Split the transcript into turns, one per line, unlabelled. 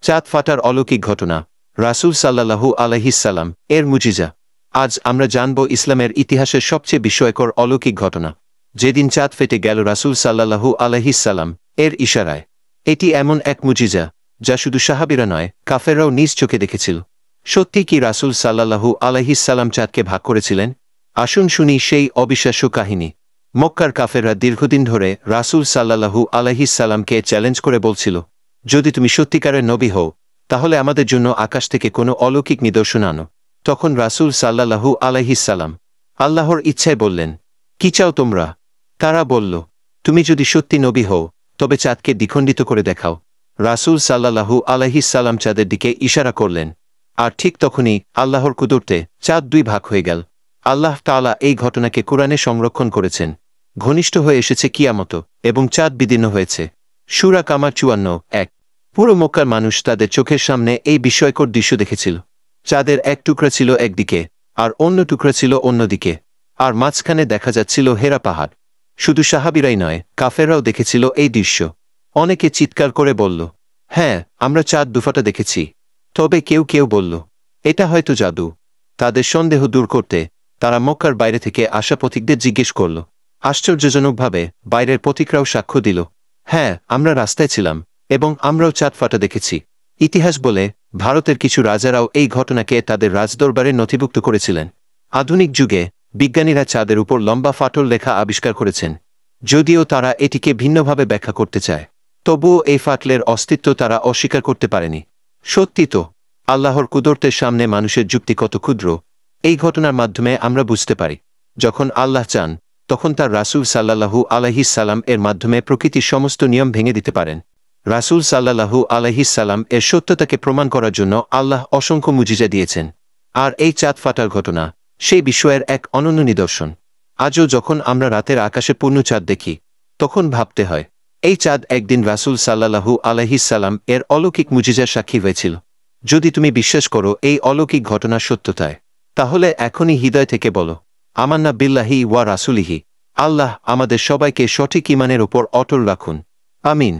চাঁদ ফাটার অলৌকিক ঘটনা, রাসূল সাল্লাল্লাহু আলাইহিসসালাম এর মুজিজা। আজ আমরা জানব ইসলামের ইতিহাসের সবচেয়ে বিস্ময়কর অলৌকিক ঘটনা, যেদিন চাঁদ ফেটে গেল রাসূল সাল্লাল্লাহু আলাইহিসসালাম এর ইশারায়। এটি এমন এক মুজিজা যা শুধু সাহাবীরা নয়, কাফেররাও নিজ চোখে দেখেছিল। সত্যি কি রাসূল সাল্লাল্লাহু আলাইহিসসালাম চাঁদকে ভাগ করেছিলেন? আসুন শুনি সেই অবিশ্বাস্য কাহিনী। মক্কার কাফেররা দীর্ঘদিন ধরে রাসূল সাল্লাল্লাহু আলাইহিসসালামকে চ্যালেঞ্জ করে বলছিল, যদি তুমি সত্যিকারের নবী হও, তাহলে আমাদের জন্য আকাশ থেকে কোনো অলৌকিক নিদর্শন আনো। তখন রাসূল সাল্লাল্লাহু আলাইহিসসালাম আল্লাহর ইচ্ছায় বললেন, কি চাও তোমরা? তারা বলল, তুমি যদি সত্যি নবী হও, তবে চাঁদকে দ্বিখণ্ডিত করে দেখাও। রাসূল সাল্লাল্লাহু আলাইহিসসালাম চাঁদের দিকে ইশারা করলেন, আর ঠিক তখনই আল্লাহর কুদরতে চাঁদ দুই ভাগ হয়ে গেল। আল্লাহ তাআলা এই ঘটনাকে কুরআনে সংরক্ষণ করেছেন। ঘনিষ্ঠ হয়ে এসেছে কিয়ামত এবং চাঁদ বিদীর্ণ হয়েছে। সূরা কামার ৫৪:১। পুরো মক্কার মানুষ তাদের চোখের সামনে এই বিস্ময়কর দৃশ্য দেখেছিল। চাঁদের এক টুকরা ছিল একদিকে, আর অন্য টুকরা ছিল অন্যদিকে, আর মাঝখানে দেখা যাচ্ছিল হেরা পাহাড়। শুধু সাহাবীরাই নয়, কাফেররাও দেখেছিল এই দৃশ্য। অনেকে চিৎকার করে বলল, হ্যাঁ, আমরা চাঁদ দুফাটা দেখেছি। তবে কেউ কেউ বলল, এটা হয়তো জাদু। তাদের সন্দেহ দূর করতে তারা মক্কার বাইরে থেকে আসা পথিকদের জিজ্ঞেস করল। আশ্চর্যজনকভাবে বাইরের পথিকরাও সাক্ষ্য দিল, হ্যাঁ, আমরা রাস্তায় ছিলাম এবং আমরাও চাঁদ ফাটা দেখেছি। ইতিহাস বলে ভারতের কিছু রাজারাও এই ঘটনাকে তাদের রাজদরবারে নথিভুক্ত করেছিলেন। আধুনিক যুগে বিজ্ঞানীরা চাঁদের উপর লম্বা ফাটল রেখা আবিষ্কার করেছেন। যদিও তারা এটিকে ভিন্নভাবে ব্যাখ্যা করতে চায়, তবুও এই ফাটলের অস্তিত্ব তারা অস্বীকার করতে পারেনি। সত্যি তো, আল্লাহর কুদরতের সামনে মানুষের যুক্তি কত ক্ষুদ্র, এই ঘটনার মাধ্যমে আমরা বুঝতে পারি। যখন আল্লাহ চান, তখন তার রাসূল সাল্লাল্লাহু আলাইহিসসালাম এর মাধ্যমে প্রকৃতির সমস্ত নিয়ম ভেঙে দিতে পারেন। রাসূল সাল্লাল্লাহু আলাইহিসসালাম এর সত্যতাকে প্রমাণ করার জন্য আল্লাহ অসংখ্য মুজিজা দিয়েছেন। আর এই চাঁদ ফাটার ঘটনা সেই বিষয়ের এক অনন্য নিদর্শন। আজও যখন আমরা রাতের আকাশে পূর্ণ চাঁদ দেখি, তখন ভাবতে হয়, এই চাঁদ একদিন রাসূল সাল্লাল্লাহু আলাইহিসসালাম এর অলৌকিক মুজিজার সাক্ষী হয়েছিল। যদি তুমি বিশ্বাস করো এই অলৌকিক ঘটনার সত্যতায়, তাহলে এখনই হৃদয় থেকে বলো, আমান্না বিল্লাহি ওয়া রাসূলিহি। আল্লাহ আমাদের সবাইকে সঠিক ঈমানের উপর অটল রাখুন। আমিন।